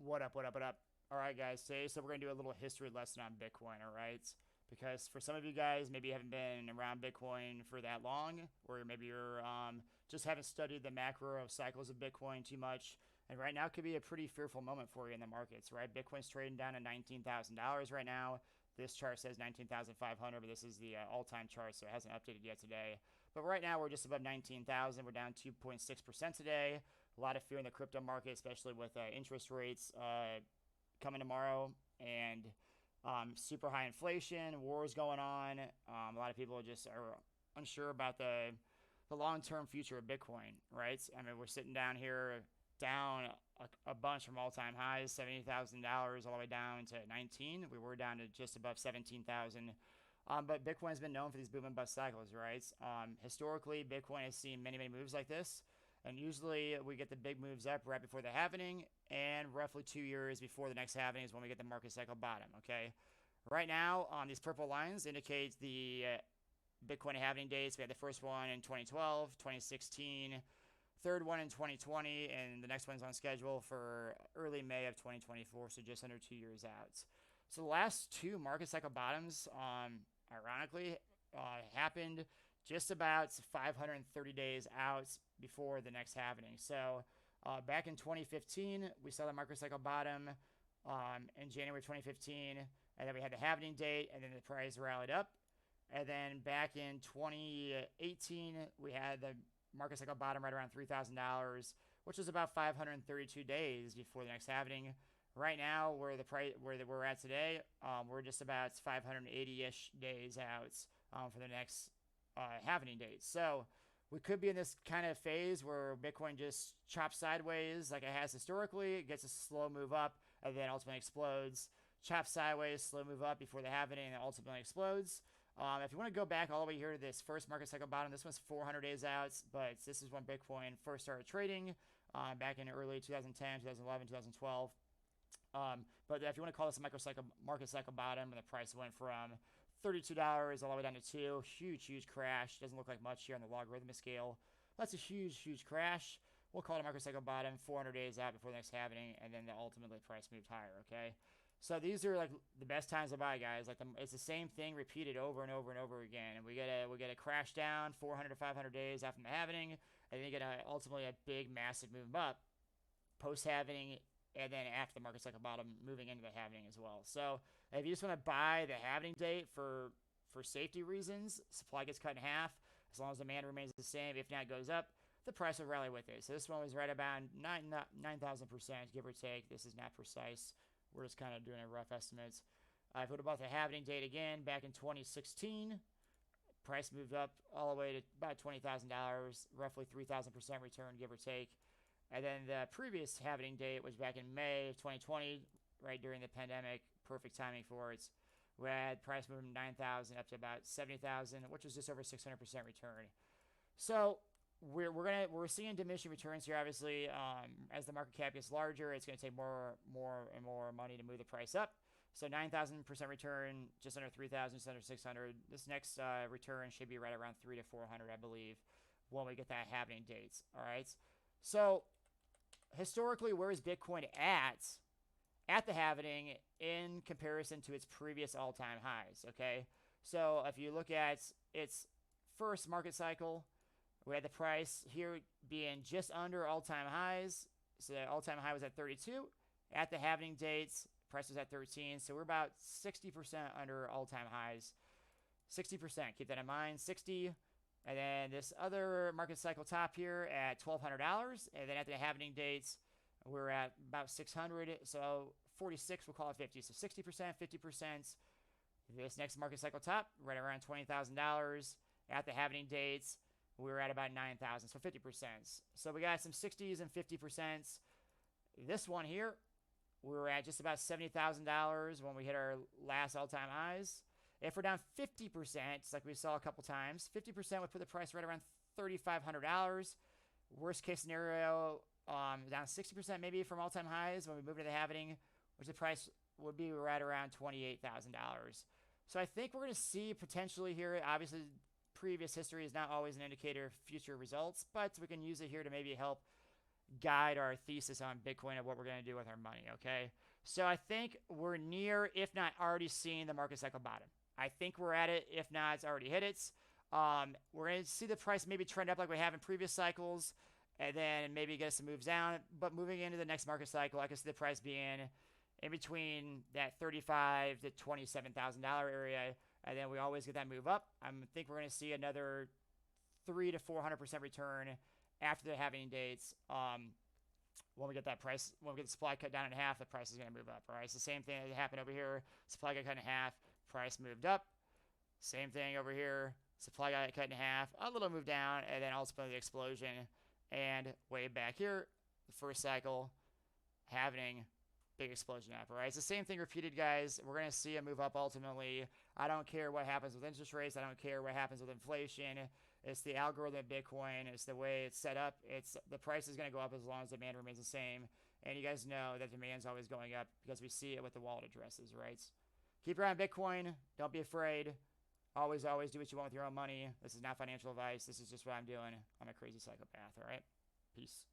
What up, what up, what up? All right, guys, today, so we're going to do a little history lesson on Bitcoin, all right? Because for some of you guys, maybe you haven't been around Bitcoin for that long, or maybe you're just haven't studied the macro of cycles of Bitcoin too much. And right now could be a pretty fearful moment for you in the markets, right? Bitcoin's trading down to $19,000 right now. This chart says 19,500, but this is the all-time chart, so it hasn't updated yet today. But right now we're just above 19,000. We're down 2.6% today. A lot of fear in the crypto market, especially with interest rates coming tomorrow and super high inflation, wars going on. A lot of people just are unsure about the long term future of Bitcoin, right? I mean, we're sitting down here down a bunch from all time highs, $70,000 all the way down to 19. We were down to just above 17,000. But Bitcoin has been known for these boom and bust cycles, right? Historically, Bitcoin has seen many, many moves like this. And usually we get the big moves up right before the halving, and roughly 2 years before the next halving is when we get the market cycle bottom, okay? Right now, these purple lines indicate the Bitcoin halving dates. We had the first one in 2012, 2016, third one in 2020, and the next one's on schedule for early May of 2024, so just under 2 years out. So the last two market cycle bottoms, ironically, happened just about 530 days out before the next halving. So back in 2015, we saw the market cycle bottom in January 2015, and then we had the halving date, and then the price rallied up. And then back in 2018, we had the market cycle bottom right around $3,000, which was about 532 days before the next halving. Right now, where we're at today, we're just about 580-ish days out for the next halving date. So we could be in this kind of phase where Bitcoin just chops sideways like it has historically. It gets a slow move up and then ultimately explodes. Chops sideways, slow move up before the halving, and then ultimately explodes. If you want to go back all the way here to this first market cycle bottom, this one's 400 days out, but this is when Bitcoin first started trading back in early 2010, 2011, 2012. But if you want to call this a market cycle bottom, and the price went from $32 all the way down to $2, huge crash. Doesn't look like much here on the logarithmic scale. That's a huge crash. We'll call it a market cycle bottom, 400 days out before the next halving, and then ultimately the price moved higher. Okay. So these are like the best times to buy, guys. Like it's the same thing repeated over and over again. And we get a crash down 400 to 500 days after the halving, and then you get ultimately a big massive move up post halving, and then after the market cycle bottom, moving into the halving as well. So if you just want to buy the halving date for safety reasons, supply gets cut in half. As long as demand remains the same, if not goes up, the price will rally with it. So this one was right about 9,000%, give or take. This is not precise. We're just kind of doing a rough estimate. If we would have bought the halving date again back in 2016, price moved up all the way to about $20,000, roughly 3,000% return, give or take. And then the previous halving date was back in May of 2020, right during the pandemic. Perfect timing for it. We had price moving from 9,000 up to about 70,000, which was just over 600% return. So we're seeing diminishing returns here. Obviously, as the market cap gets larger, it's going to take more and more money to move the price up. So 9,000% return, just under 3,000, just under 600. This next return should be right around 300 to 400, I believe, when we get that halving dates. All right. So historically, where is Bitcoin at the halving in comparison to its previous all-time highs? Okay. So if you look at its first market cycle, we had the price here being just under all-time highs. So the all-time high was at 32. At the halving dates, price was at 13. So we're about 60% under all-time highs. 60%. Keep that in mind. 60. And then this other market cycle top here at $1,200. And then at the halving dates, we're at about 600. So 46, we'll call it 50. So 60%, 50%. This next market cycle top, right around $20,000. At the halving dates, we were at about 9,000, so 50%. So we got some 60s and 50%. This one here, we were at just about $70,000 when we hit our last all-time highs. If we're down 50%, like we saw a couple times, 50% would put the price right around $3,500. Worst case scenario, down 60% maybe from all-time highs when we move to the halving, which the price would be right around $28,000. So I think we're going to see potentially here, obviously, previous history is not always an indicator of future results, but we can use it here to maybe help guide our thesis on Bitcoin of what we're going to do with our money, okay? So I think we're near, if not already seeing the market cycle bottom. I think we're at it. If not, it's already hit it. We're going to see the price maybe trend up like we have in previous cycles, and then maybe get some moves down. But moving into the next market cycle, I can see the price being in between that $35,000 to $27,000 area, and then we always get that move up. I think we're going to see another 300 to 400% return after the halving dates. When we get that price, when we get the supply cut down in half, the price is going to move up. All right, it's the same thing that happened over here. Supply got cut in half, price moved up. Same thing over here. Supply got cut in half, a little move down, and then ultimately the explosion. And way back here, the first cycle, halving, big explosion up. All right, it's the same thing repeated, guys. We're going to see a move up ultimately. I don't care what happens with interest rates. I don't care what happens with inflation. It's the algorithm of Bitcoin. It's the way it's set up. It's the price is going to go up as long as demand remains the same. And you guys know that demand's always going up because we see it with the wallet addresses, right? Keep your eye on Bitcoin. Don't be afraid. Always do what you want with your own money. This is not financial advice. This is just what I'm doing. I'm a crazy psychopath, all right? Peace.